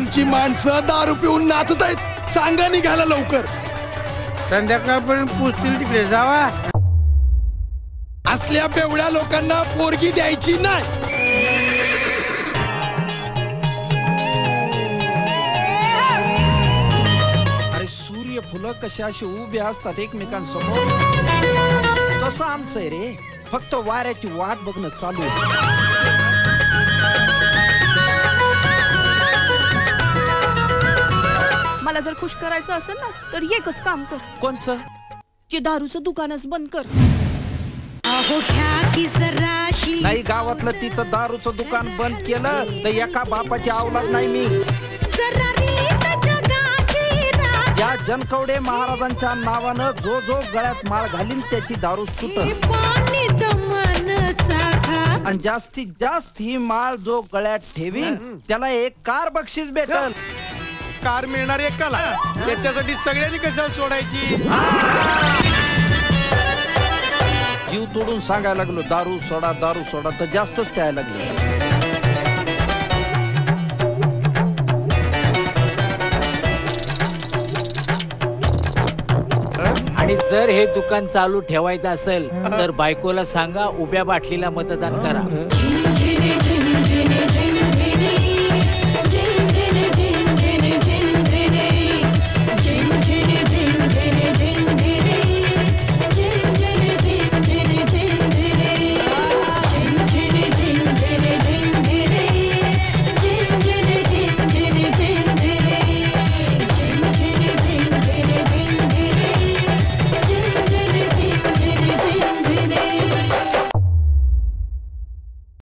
आमची माणसं दारू पिऊन नाचत आहेत. सांगा निघाला लवकर. संध्याकाळपर्यंत पुसतील तिकडे जावा. असल्या बेवड्या लोकांना पोरगी द्यायची नाही. अरे सूर्यफुलं कशी अशी उभी असतात एकमेकांसमोर, तसं आमचं आहे रे. फक्त वाऱ्याची वाट बघणं चालू आहे. मला जर खुश करायचं असेल ना तर एकच काम कर. कोणचं? की दारूचं दुकानच बंद कर. नाही, गावातलं तिचं दारूचं दुकान बंद केलं तर एका बापाची औलाद नाही मी. या जनकवडे महाराजांच्या नावानं जो जो गळ्यात माळ घालीन त्याची दारू सुटल. आणि जास्तीत जास्त ही माळ जो गळ्यात ठेवीन त्याला एक कार बक्षीस भेटल. कार मिळणार एकाला, त्याच्यासाठी सगळ्यांनी कशाला सोडायची. जीव तोडून सांगायला लागलो दारू सोडा तर जास्तच प्यायला लागले. आणि जर हे दुकान चालू ठेवायचं असेल तर बायकोला सांगा उभ्या बाटलीला मतदान करा.